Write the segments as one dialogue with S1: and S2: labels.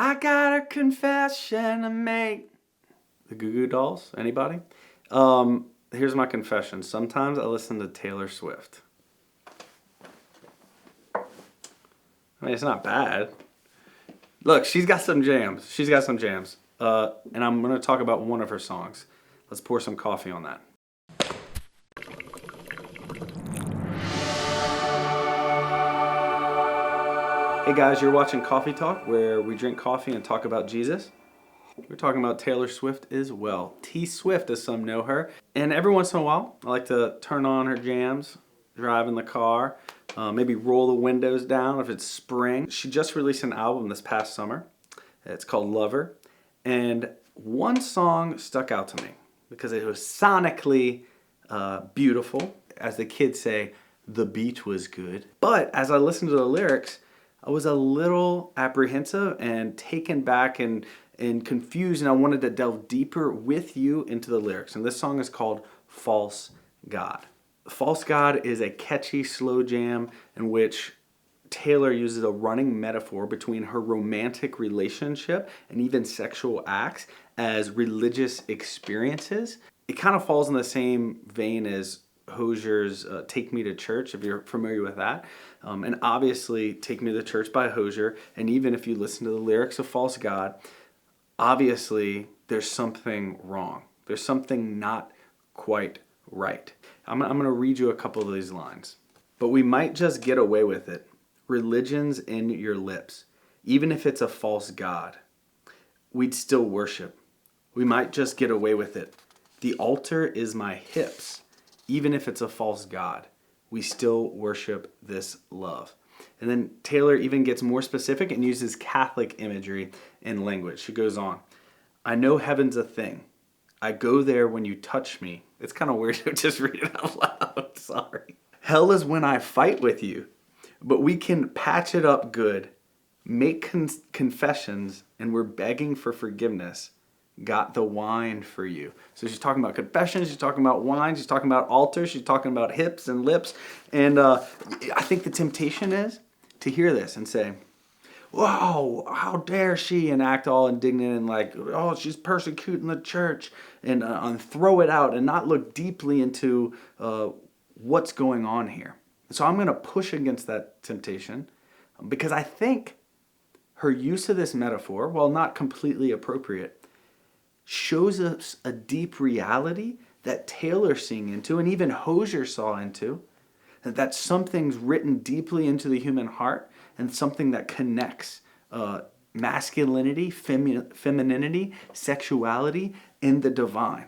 S1: I got a confession to make. The Goo Goo Dolls? Anybody? Here's my confession. Sometimes I listen to Taylor Swift. I mean, it's not bad. Look, she's got some jams. And I'm going to talk about one of her songs. Let's pour some coffee on that. Hey guys, you're watching Coffee Talk, where we drink coffee and talk about Jesus. We're talking about Taylor Swift as well. T Swift, as some know her. And every once in a while, I like to turn on her jams, drive in the car, maybe roll the windows down if it's spring. She just released an album this past summer. It's called Lover. And one song stuck out to me because it was sonically beautiful. As the kids say, the beat was good. But as I listened to the lyrics, I was a little apprehensive and taken back and confused, and I wanted to delve deeper with you into the lyrics. And this song is called False God. False God is a catchy slow jam in which Taylor uses a running metaphor between her romantic relationship and even sexual acts as religious experiences. It kind of falls in the same vein as Hozier's Take Me to Church, if you're familiar with that. And obviously, Take Me to Church by Hozier, and even if you listen to the lyrics of False God, obviously there's something wrong. There's something not quite right. I'm going to read you a couple of these lines. But we might just get away with it. Religion's in your lips. Even if it's a false god, we'd still worship. We might just get away with it. The altar is my hips. Even if it's a false god, we still worship this love. And then Taylor even gets more specific and uses Catholic imagery and language. She goes on, I know heaven's a thing. I go there when you touch me. It's kind of weird to just read it out loud. Sorry. Hell is when I fight with you, but we can patch it up good, make confessions, and we're begging for forgiveness. Got the wine for you. So she's talking about confessions, she's talking about wine, she's talking about altars, she's talking about hips and lips. And I think the temptation is to hear this and say, whoa, how dare she, and act all indignant and like, oh, she's persecuting the church, and throw it out and not look deeply into what's going on here. So I'm going to push against that temptation because I think her use of this metaphor, while not completely appropriate, shows us a deep reality that Taylor's seeing into, and even Hozier saw into, that something's written deeply into the human heart and something that connects masculinity, femininity, sexuality, and the divine.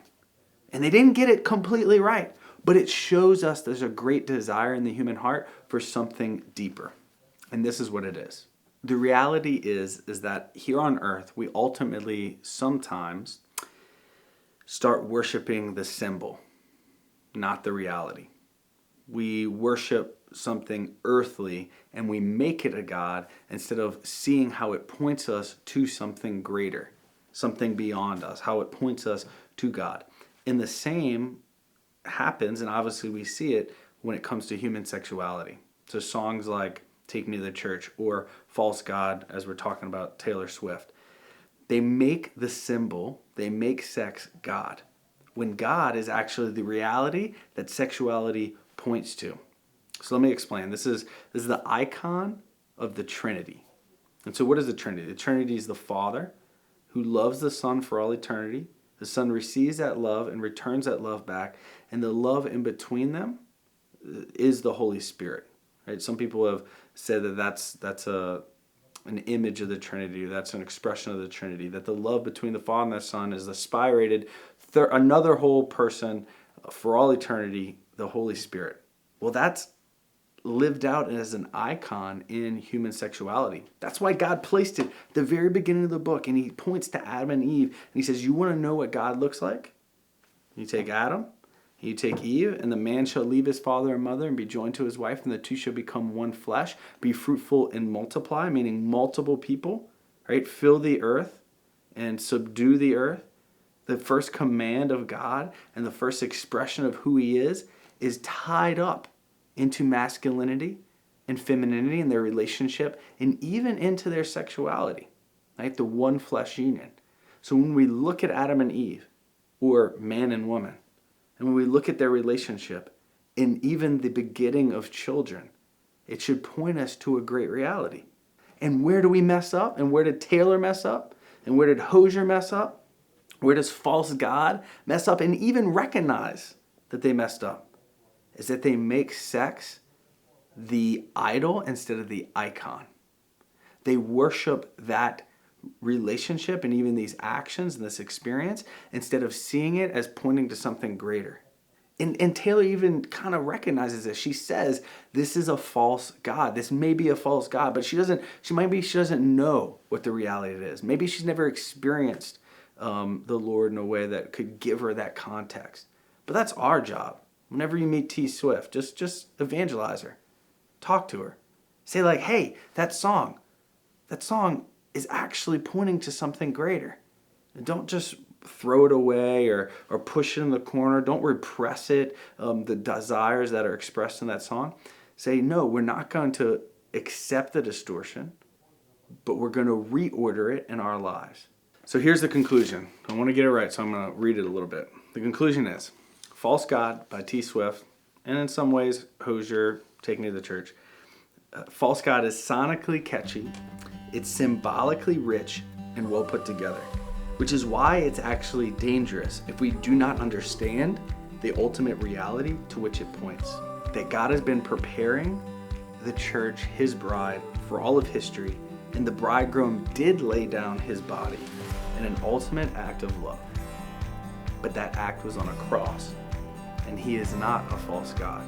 S1: And they didn't get it completely right, but it shows us there's a great desire in the human heart for something deeper. And this is what it is. The reality is that here on earth, we ultimately sometimes start worshiping the symbol, not the reality. We worship something earthly and we make it a god instead of seeing how it points us to something greater, something beyond us, how it points us to God. And the same happens, and obviously we see it when it comes to human sexuality. So songs like Take Me to Church or False God, as we're talking about Taylor Swift, they make the symbol, they make sex God, when God is actually the reality that sexuality points to. So let me explain. This is the icon of the Trinity. And so what is the Trinity? The Trinity is the Father who loves the Son for all eternity. The Son receives that love and returns that love back. And the love in between them is the Holy Spirit. Right? Some people have said that that's an image of the Trinity, that's an expression of the Trinity, that the love between the Father and the Son is the spirated another whole person for all eternity, the Holy Spirit. Well, that's lived out as an icon in human sexuality. That's why God placed it at the very beginning of the book, and he points to Adam and Eve, and he says, you want to know what God looks like? You take Adam, you take Eve, and the man shall leave his father and mother and be joined to his wife, and the two shall become one flesh. Be fruitful and multiply, meaning multiple people, right? Fill the earth and subdue the earth. The first command of God and the first expression of who he is tied up into masculinity and femininity and their relationship, and even into their sexuality. right? The one flesh union. So when we look at Adam and Eve, or man and woman, and when we look at their relationship, and even the begetting of children, it should point us to a great reality. And where do we mess up? And where did Taylor mess up? And where did Hosier mess up? Where does false God mess up and even recognize that they messed up? Is that they make sex the idol instead of the icon. They worship that relationship and even these actions and this experience instead of seeing it as pointing to something greater. And Taylor even kind of recognizes this. She says, this is a false God. This may be a false God, but she doesn't know what the reality is. Maybe she's never experienced the Lord in a way that could give her that context. But that's our job. Whenever you meet T Swift, just evangelize her. Talk to her. Say like, hey, that song is actually pointing to something greater. And don't just throw it away or push it in the corner. Don't repress it, the desires that are expressed in that song. Say, no, we're not going to accept the distortion, but we're going to reorder it in our lives. So here's the conclusion. I want to get it right, so I'm going to read it a little bit. The conclusion is, False God by T Swift, and in some ways, Hosier, Take Me to the Church. False God is sonically catchy, it's symbolically rich and well put together, which is why it's actually dangerous if we do not understand the ultimate reality to which it points. That God has been preparing the church, his bride, for all of history, and the bridegroom did lay down his body in an ultimate act of love. But that act was on a cross, and he is not a false God.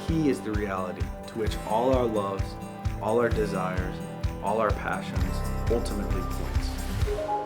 S1: He is the reality to which all our loves, all our desires, all our passions ultimately points.